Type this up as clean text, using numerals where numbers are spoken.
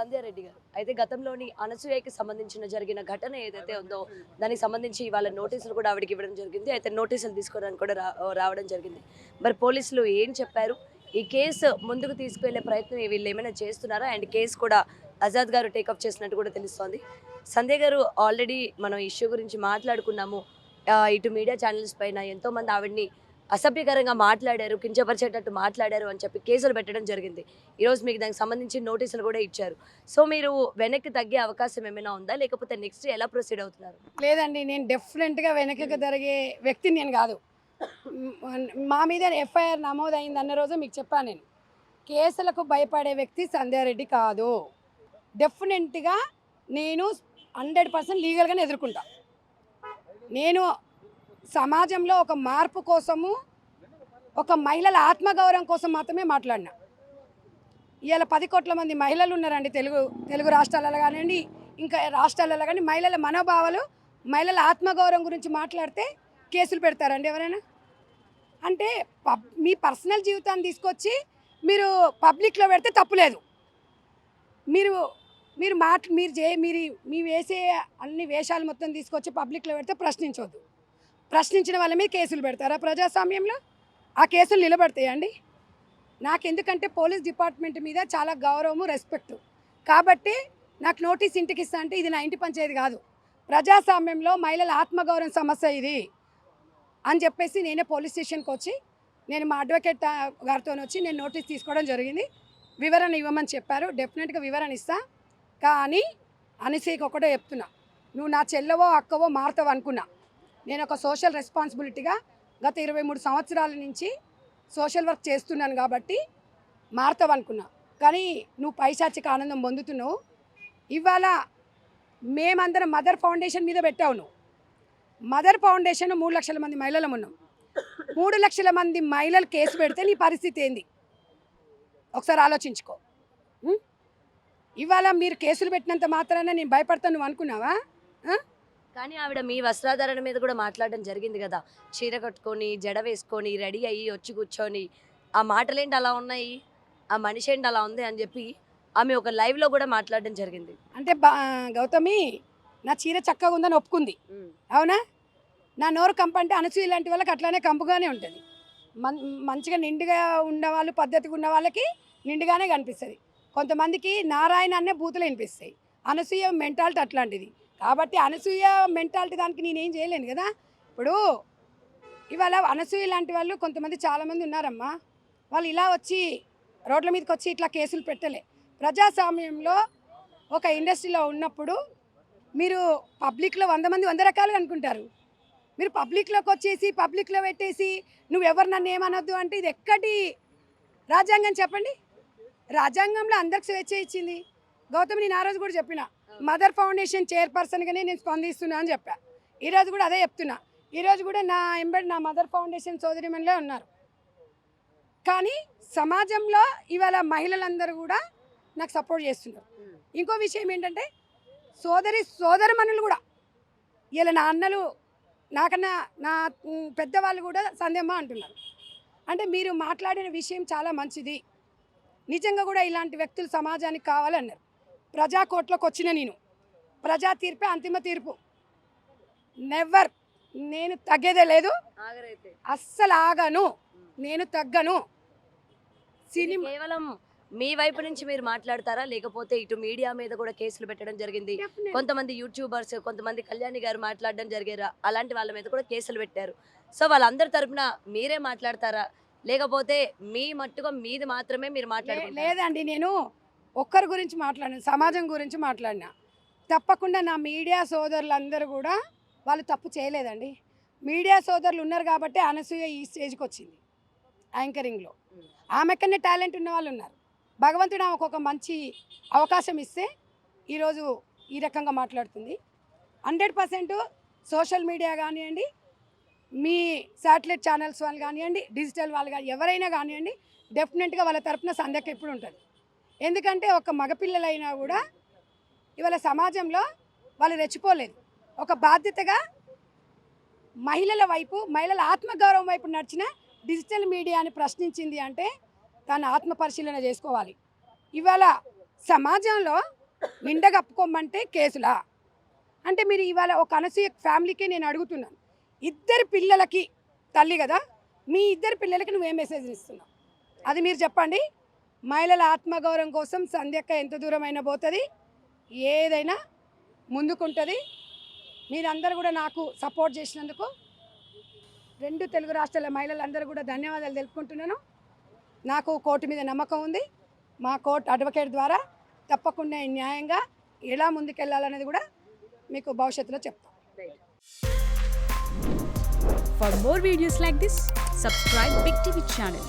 సంధ్యారెడ్డి గారు అయితే గతంలోని అనసూయకి సంబంధించిన జరిగిన ఘటన ఏదైతే ఉందో దానికి సంబంధించి ఇవాళ నోటీసులు కూడా ఆవిడకి ఇవ్వడం జరిగింది. అయితే నోటీసులు తీసుకోవడానికి కూడా రావడం జరిగింది. మరి పోలీసులు ఏం చెప్పారు, ఈ కేసు ముందుకు తీసుకువెళ్లే ప్రయత్నం వీళ్ళు ఏమైనా చేస్తున్నారా, అండ్ కేసు కూడా ఆజాద్ గారు టేకప్ చేసినట్టు కూడా తెలుస్తోంది. సంధ్య గారు ఆల్రెడీ మనం ఇష్యూ గురించి మాట్లాడుకున్నాము. ఇటు మీడియా ఛానల్స్ పైన ఎంతో మంది ఆవిడ్ని అసభ్యకరంగా మాట్లాడారు, కించపరిచేటట్టు మాట్లాడారు అని చెప్పి కేసులు పెట్టడం జరిగింది. ఈరోజు మీకు దానికి సంబంధించి నోటీసులు కూడా ఇచ్చారు. సో మీరు వెనక్కి తగ్గే అవకాశం ఏమైనా ఉందా, లేకపోతే నెక్స్ట్ ఎలా ప్రొసీడ్ అవుతున్నారు? లేదండి, నేను డెఫినెట్గా వెనక్కి జరిగే వ్యక్తిని నేను కాదు. మా మీద ఎఫ్ఐఆర్ నమోదైంది అన్న రోజు మీకు చెప్పాను. నేను కేసులకు భయపడే వ్యక్తి సంధ్యారెడ్డి కాదు. డెఫినెట్గా నేను 100% లీగల్గానే ఎదుర్కొంటా. నేను సమాజంలో ఒక మార్పు కోసము, ఒక మహిళల ఆత్మగౌరవం కోసం మాత్రమే మాట్లాడినా. ఇవాళ 10 కోట్ల మంది మహిళలు ఉన్నారండి తెలుగు రాష్ట్రాలలో కానివ్వండి, ఇంకా రాష్ట్రాలలో కానీ. మహిళల మనోభావాలు, మహిళల ఆత్మగౌరవం గురించి మాట్లాడితే కేసులు పెడతారండి ఎవరైనా? అంటే మీ పర్సనల్ జీవితాన్ని తీసుకొచ్చి మీరు పబ్లిక్లో పెడితే తప్పులేదు. మీరు మీరు మీ వేసే అన్ని వేషాలు మొత్తం తీసుకొచ్చి పబ్లిక్లో పెడితే ప్రశ్నించవద్దు. ప్రశ్నించిన వాళ్ళ మీద కేసులు పెడతారా ప్రజాస్వామ్యంలో? ఆ కేసులు నిలబడతాయండి? నాకెందుకంటే పోలీస్ డిపార్ట్మెంట్ మీద చాలా గౌరవము, రెస్పెక్ట్. కాబట్టి నాకు నోటీస్ ఇంటికి ఇస్తా అంటే ఇది నా ఇంటి పంచేది కాదు. ప్రజాస్వామ్యంలో మహిళల ఆత్మగౌరవం సమస్య ఇది అని చెప్పేసి నేనే పోలీస్ స్టేషన్కి వచ్చి, నేను మా అడ్వకేట్ గారితో వచ్చి నేను నోటీస్ తీసుకోవడం జరిగింది. వివరణ ఇవ్వమని చెప్పారు. డెఫినెట్గా వివరణ ఇస్తా. కానీ అనసూయకి ఒకటే చెప్తున్నా, నువ్వు నా చెల్లవో అక్కవో మారుతావు అనుకున్నా. నేను ఒక సోషల్ రెస్పాన్సిబిలిటీగా గత 23 సంవత్సరాల నుంచి సోషల్ వర్క్ చేస్తున్నాను కాబట్టి మారుతావు అనుకున్నా. కానీ నువ్వు పైశాచిక ఆనందం పొందుతున్నావు. ఇవాళ మేమందరం మదర్ ఫౌండేషన్ మీద పెట్టావు. నువ్వు మదర్ ఫౌండేషన్ 3 లక్షల మంది మహిళలు ఉన్నాం. 3 లక్షల మంది మహిళలు కేసు పెడితే నీ పరిస్థితి ఏంది ఒకసారి ఆలోచించుకో. ఇవాళ మీరు కేసులు పెట్టినంత మాత్రాన నేను భయపడతాను నువ్వు అనుకున్నావా? కానీ ఆవిడ మీ వస్త్రాధారణ మీద కూడా మాట్లాడడం జరిగింది కదా, చీర కట్టుకొని జడ వేసుకొని రెడీ అయ్యి వచ్చి కూర్చొని, ఆ మాటలేంటి అలా ఉన్నాయి, ఆ మనిషి ఏంటి అలా ఉంది అని చెప్పి ఆమె ఒక లైవ్లో కూడా మాట్లాడడం జరిగింది. అంటే గౌతమి నా చీర చక్కగా ఉందని ఒప్పుకుంది, అవునా? నా నోరు కంపు అంటే అనసూయ లాంటి వాళ్ళకి అట్లానే కంపుగానే ఉంటుంది. మంచిగా నిండుగా ఉన్నవాళ్ళు, పద్ధతిగా ఉన్న వాళ్ళకి నిండుగానే కనిపిస్తుంది. కొంతమందికి నారాయణ అనే బూతులు వినిపిస్తాయి. అనసూయ మెంటాలిటీ అట్లాంటిది. కాబట్టి అనసూయ మెంటాలిటీ దానికి నేనేం చేయలేను కదా. ఇప్పుడు ఇవాళ అనసూయ లాంటి వాళ్ళు కొంతమంది చాలామంది ఉన్నారమ్మా. వాళ్ళు ఇలా వచ్చి రోడ్ల మీదకి వచ్చి ఇట్లా కేసులు పెట్టలే. ప్రజాస్వామ్యంలో ఒక ఇండస్ట్రీలో ఉన్నప్పుడు మీరు పబ్లిక్లో 100 మంది 100 రకాలుగా అనుకుంటారు. మీరు పబ్లిక్లోకి వచ్చేసి పబ్లిక్లో పెట్టేసి నువ్వెవరు నన్ను ఏమనొద్దు అంటే ఇది ఎక్కడి రాజ్యాంగం చెప్పండి? రాజ్యాంగంలో అందరికి స్వేచ్ఛ ఇచ్చింది. గౌతమ్ నేను ఆ రోజు కూడా చెప్పిన, మదర్ ఫౌండేషన్ చైర్పర్సన్గానే నేను స్పందిస్తున్నా అని చెప్పా. ఈరోజు కూడా అదే చెప్తున్నా. ఈరోజు కూడా నా మదర్ ఫౌండేషన్ సోదరిమణులే ఉన్నారు. కానీ సమాజంలో ఇవాళ మహిళలందరూ కూడా నాకు సపోర్ట్ చేస్తున్నారు. ఇంకో విషయం ఏంటంటే సోదరిమణులు కూడా ఇలా నా అన్నలు నాకన్నా నా పెద్దవాళ్ళు కూడా సంధ్యమ్మ అంటున్నారు. అంటే మీరు మాట్లాడిన విషయం చాలా మంచిది. నిజంగా కూడా ఇలాంటి వ్యక్తులు సమాజానికి కావాలన్నారు. ప్రజా కోర్టులోకి వచ్చిన నేను ప్రజా తీర్పే అంతిమ తీర్పు. నెవర్, నేను తగ్గేదే లేదు, అస్సలు ఆగను, నేను తగ్గను. కేవలం మీ వైపు నుంచి మీరు మాట్లాడతారా, లేకపోతే ఇటు మీడియా మీద కూడా కేసులు పెట్టడం జరిగింది? కొంతమంది యూట్యూబర్స్, కొంతమంది కళ్యాణి గారు మాట్లాడడం జరిగారు, అలాంటి వాళ్ళ మీద కూడా కేసులు పెట్టారు. సో వాళ్ళందరి తరపున మీరే మాట్లాడతారా, లేకపోతే మీ మట్టుగా మీది మాత్రమే మీరు మాట్లాడారు? లేదండి, నేను ఒక్కరి గురించి మాట్లాడిన, సమాజం గురించి మాట్లాడినా. తప్పకుండా నా మీడియా సోదరులందరూ కూడా వాళ్ళు తప్పు చేయలేదండి. మీడియా సోదరులు ఉన్నారు కాబట్టి అనసూయ ఈ స్టేజ్కి వచ్చింది యాంకరింగ్లో. ఆమెకన్నా టాలెంట్ ఉన్న వాళ్ళు ఉన్నారు. భగవంతుడు ఆమెకు ఒక మంచి అవకాశం ఇస్తే ఈరోజు ఈ రకంగా మాట్లాడుతుంది. 100% సోషల్ మీడియా కానివ్వండి, మీ శాటిలైట్ ఛానల్స్ వాళ్ళు కానివ్వండి, డిజిటల్ వాళ్ళు కానీ ఎవరైనా కానివ్వండి, డెఫినెట్గా వాళ్ళ తరపున సంధ్యకి ఎప్పుడు ఉంటుంది. ఎందుకంటే ఒక మగపిల్లలైనా కూడా ఇవాళ సమాజంలో వాళ్ళు రెచ్చిపోలేదు. ఒక బాధ్యతగా మహిళల వైపు, మహిళల ఆత్మగౌరవం వైపు నడిచిన డిజిటల్ మీడియాని ప్రశ్నించింది అంటే తన ఆత్మ పరిశీలన చేసుకోవాలి. ఇవాళ సమాజంలో నిండగప్పుకోమంటే కేసులా? అంటే మీరు ఇవాళ ఒక అనసూయ ఫ్యామిలీకి నేను అడుగుతున్నాను, ఇద్దరు పిల్లలకి తల్లి కదా, మీ ఇద్దరు పిల్లలకి నువ్వేం మెసేజ్ ఇస్తున్నావు అది మీరు చెప్పండి. మహిళల ఆత్మగౌరవం కోసం సంధ్యక్క ఎంత దూరమైనా పోతుంది, ఏదైనా ముందుకుంటుంది. మీరందరూ కూడా నాకు సపోర్ట్ చేసినందుకు 2 తెలుగు రాష్ట్రాల మహిళలందరూ కూడా ధన్యవాదాలు తెలుపుకుంటున్నాను. నాకు కోర్టు మీద నమ్మకం ఉంది. మా కోర్టు అడ్వకేట్ ద్వారా తప్పకుండా న్యాయంగా ఎలా ముందుకెళ్ళాలనేది కూడా మీకు భవిష్యత్తులో చెప్తాం. For more videos like this, subscribe Big TV channel.